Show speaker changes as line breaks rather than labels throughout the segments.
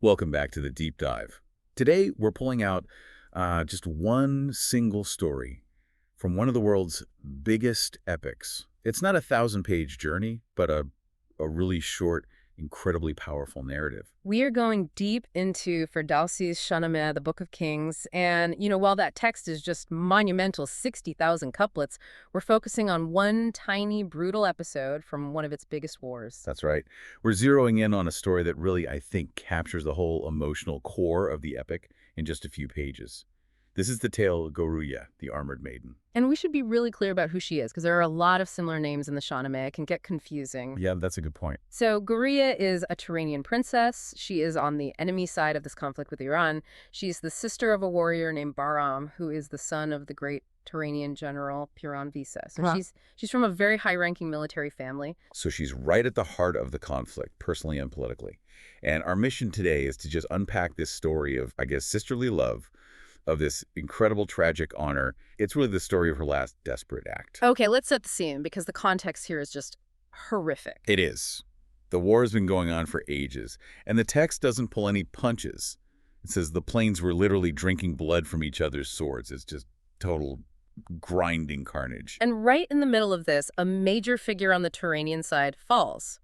Welcome back to the deep dive. Today, we're pulling out just one single story from one of the world's biggest epics. It's not a thousand-page journey, but a really short, incredibly powerful narrative.
We are going deep into Ferdowsi's Shahnameh, the Book of Kings, and, while that text is just monumental, 60,000 couplets, we're focusing on one tiny, brutal episode from one of its biggest wars.
That's right. We're zeroing in on a story that really, I think, captures the whole emotional core of the epic in just a few pages. This is the tale of Gorouyeh, the armored maiden.
And we should be really clear about who she is, because there are a lot of similar names in the Shahnameh. It can get confusing.
Yeah, that's a good point.
So Gorouyeh is a Turanian princess. She is on the enemy side of this conflict with Iran. She's the sister of a warrior named Bahram, who is the son of the great Turanian general Turan. So she's from a very high-ranking military family.
So she's right at the heart of the conflict, personally and politically. And our mission today is to just unpack this story of, I guess, sisterly love, of this incredible tragic honor. It's really the story of her last desperate act.
Okay, let's set the scene, because the context here is just horrific.
It is. The war has been going on for ages, and the text doesn't pull any punches. It says the plains were literally drinking blood from each other's swords. It's just total grinding carnage.
And right in the middle of this, a major figure on the Turanian side falls.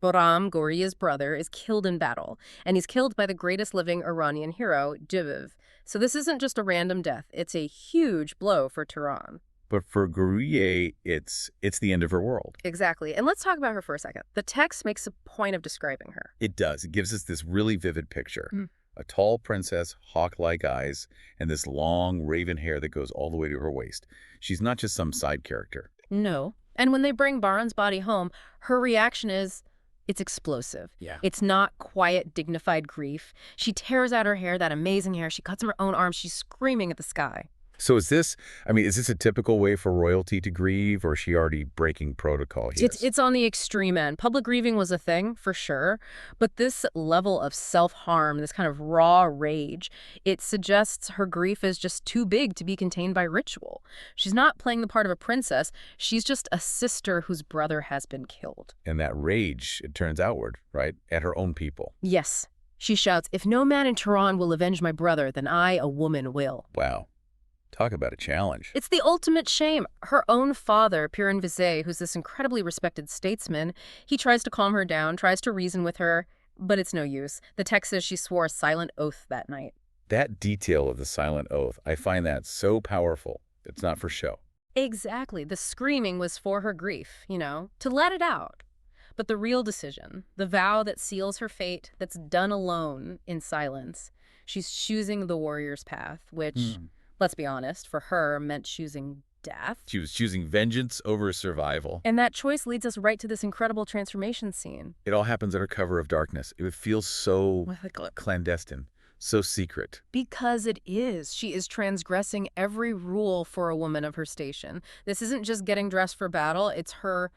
Bahram, Gorouyeh's brother, is killed in battle, and he's killed by the greatest living Iranian hero, Diviv. So this isn't just a random death. It's a huge blow for Turan.
But for Gorouyeh, it's the end of her world.
Exactly. And let's talk about her for a second. The text makes a point of describing her.
It does. It gives us this really vivid picture. A tall princess, hawk-like eyes, and this long raven hair that goes all the way to her waist. She's not just some side character.
No. And when they bring Bahram's body home, her reaction is, it's explosive.
Yeah.
It's not quiet, dignified grief. She tears out her hair, that amazing hair. She cuts her own arms. She's screaming at the sky.
So is this a typical way for royalty to grieve, or is she already breaking protocol here?
It's on the extreme end. Public grieving was a thing, for sure. But this level of self-harm, this kind of raw rage, it suggests her grief is just too big to be contained by ritual. She's not playing the part of a princess. She's just a sister whose brother has been killed.
And that rage, it turns outward, right? At her own people.
Yes. She shouts, "If no man in Turan will avenge my brother, then I, a woman, will."
Wow. Talk about a challenge.
It's the ultimate shame. Her own father, Turan, who's this incredibly respected statesman, he tries to calm her down, tries to reason with her, but it's no use. The text says she swore a silent oath that night.
That detail of the silent oath, I find that so powerful. It's not for show.
Exactly. The screaming was for her grief, to let it out. But the real decision, the vow that seals her fate, that's done alone in silence, she's choosing the warrior's path, which... let's be honest, for her, meant choosing death. She
was choosing vengeance over survival.
And that choice leads us right to this incredible transformation scene.
It all happens under cover of darkness. It feels so clandestine, so secret.
Because it is. She is transgressing every rule for a woman of her station. This isn't just getting dressed for battle. It's her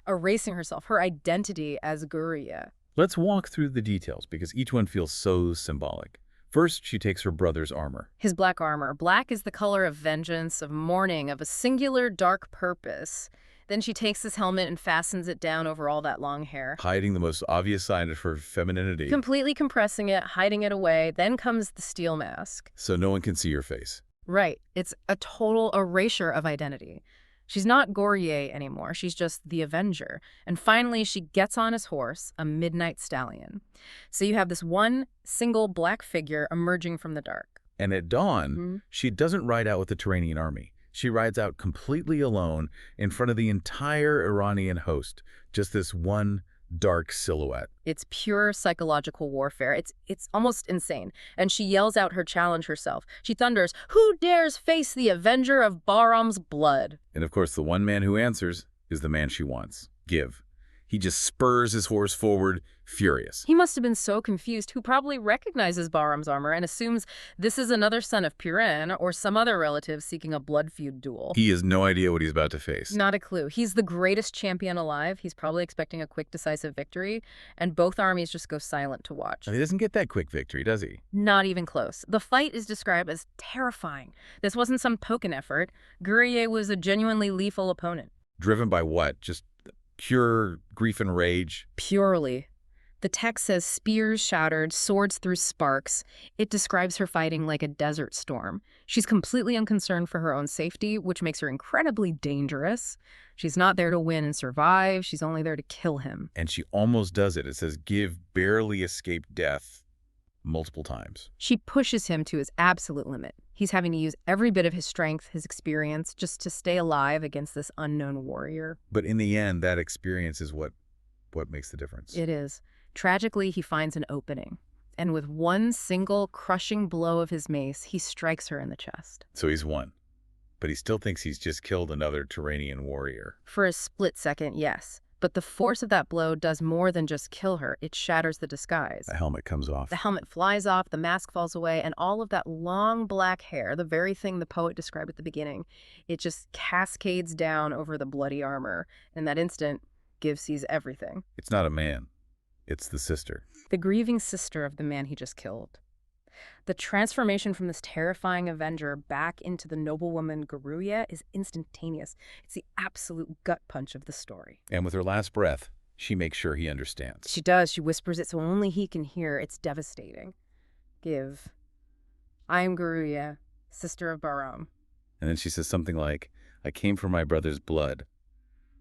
erasing herself, her identity as Gorouyeh.
Let's walk through the details, because each one feels so symbolic. First, she takes her brother's armor.
His black armor. Black is the color of vengeance, of mourning, of a singular dark purpose. Then she takes his helmet and fastens it down over all that long hair.
Hiding the most obvious sign of her femininity.
Completely compressing it, hiding it away. Then comes the steel mask.
So no one can see your face.
Right. It's a total erasure of identity. She's not Gorouyeh anymore. She's just the Avenger. And finally, she gets on his horse, a midnight stallion. So you have this one single black figure emerging from the dark.
And at dawn, she doesn't ride out with the Turanian army. She rides out completely alone in front of the entire Iranian host. Just this one dark silhouette.
It's pure psychological warfare. It's almost insane. And she yells out her challenge herself. She thunders, "Who dares face the avenger of Bahram's blood?"
And of course, the one man who answers is the man she wants, Give. He just spurs his horse forward, furious.
He must have been so confused, who probably recognizes Bahram's armor and assumes this is another son of Turan or some other relative seeking a blood feud duel.
He has no idea what he's about to face.
Not a clue. He's the greatest champion alive. He's probably expecting a quick, decisive victory, and both armies just go silent to watch.
And he doesn't get that quick victory, does he?
Not even close. The fight is described as terrifying. This wasn't some token effort. Gorouyeh was a genuinely lethal opponent.
Driven by what? Just pure grief and rage?
Purely. The text says spears shattered, swords through sparks. It describes her fighting like a desert storm. She's completely unconcerned for her own safety, which makes her incredibly dangerous. She's not there to win and survive. She's only there to kill him.
And she almost does it. It says, give barely escaped death multiple times.
She pushes him to his absolute limit. He's having to use every bit of his strength, his experience, just to stay alive against this unknown warrior.
But in the end, that experience is what makes the difference.
It is. Tragically, he finds an opening. And with one single crushing blow of his mace, he strikes her in the chest.
So he's won. But he still thinks he's just killed another Turanian warrior.
For a split second, yes. But the force of that blow does more than just kill her. It shatters the disguise.
The helmet comes off.
The helmet flies off, the mask falls away, and all of that long black hair, the very thing the poet described at the beginning, it just cascades down over the bloody armor. In that instant, Give sees everything.
It's not a man. It's the sister.
The grieving sister of the man he just killed. The transformation from this terrifying avenger back into the noblewoman Gorouyeh is instantaneous. It's the absolute gut punch of the story.
And with her last breath, she makes sure he understands.
She does. She whispers it so only he can hear. It's devastating. Give. I am Gorouyeh, sister of Bahram.
And then she says something like, I came for my brother's blood,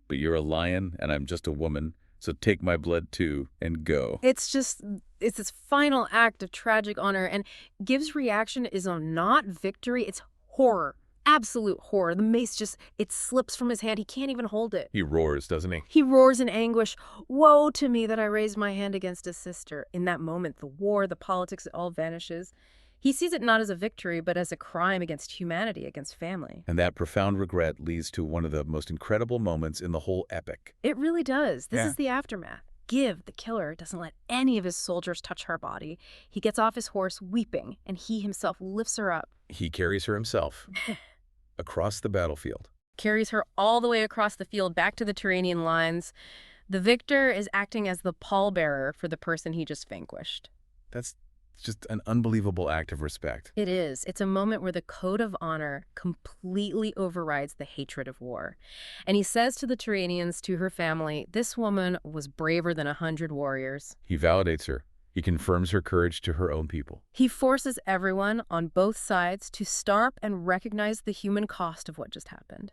but you're a lion and I'm just a woman. So take my blood too and go.
It's this final act of tragic honor, and Give's reaction is not victory, it's horror. Absolute horror. The mace it slips from his hand. He can't even hold it.
He roars, doesn't he?
He roars in anguish. Woe to me that I raised my hand against a sister. In that moment, the war, the politics, it all vanishes. He sees it not as a victory, but as a crime against humanity, against family.
And that profound regret leads to one of the most incredible moments in the whole epic.
It really does. This
Yeah.
is the aftermath. Give, the killer, doesn't let any of his soldiers touch her body. He gets off his horse weeping, and he himself lifts her up.
He carries her himself across the battlefield.
Carries her all the way across the field back to the Turanian lines. The victor is acting as the pallbearer for the person he just vanquished.
That's just an unbelievable act of respect.
It is. It's a moment where the code of honor completely overrides the hatred of war. And he says to the Turanians, to her family, this woman was braver than 100 warriors.
He validates her. He confirms her courage to her own people.
He forces everyone on both sides to stop and recognize the human cost of what just happened.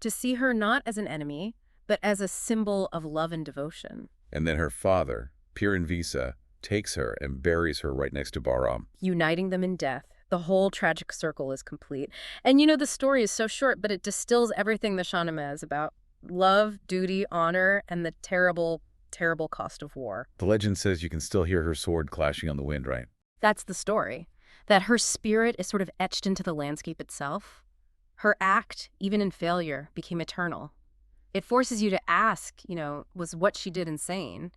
To see her not as an enemy, but as a symbol of love and devotion.
And then her father, Piran Visa, takes her and buries her right next to Bahram.
Uniting them in death. The whole tragic circle is complete. And the story is so short, but it distills everything the Shahnameh is about. Love, duty, honor, and the terrible, terrible cost of war.
The legend says you can still hear her sword clashing on the wind, right?
That's the story. That her spirit is sort of etched into the landscape itself. Her act, even in failure, became eternal. It forces you to ask, was what she did insane?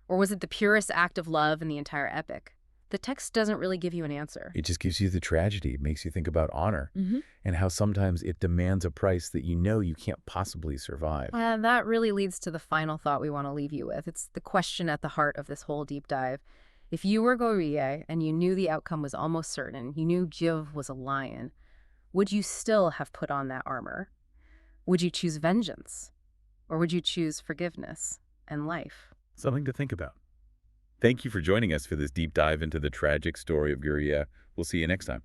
Or was it the purest act of love in the entire epic? The text doesn't really give you an answer.
It just gives you the tragedy. It makes you think about honor and how sometimes it demands a price that you can't possibly survive.
And that really leads to the final thought we want to leave you with. It's the question at the heart of this whole deep dive. If you were Gorouyeh and you knew the outcome was almost certain, you knew Give was a lion, would you still have put on that armor? Would you choose vengeance? Or would you choose forgiveness and life?
Something to think about. Thank you for joining us for this deep dive into the tragic story of Gorouyeh. We'll see you next time.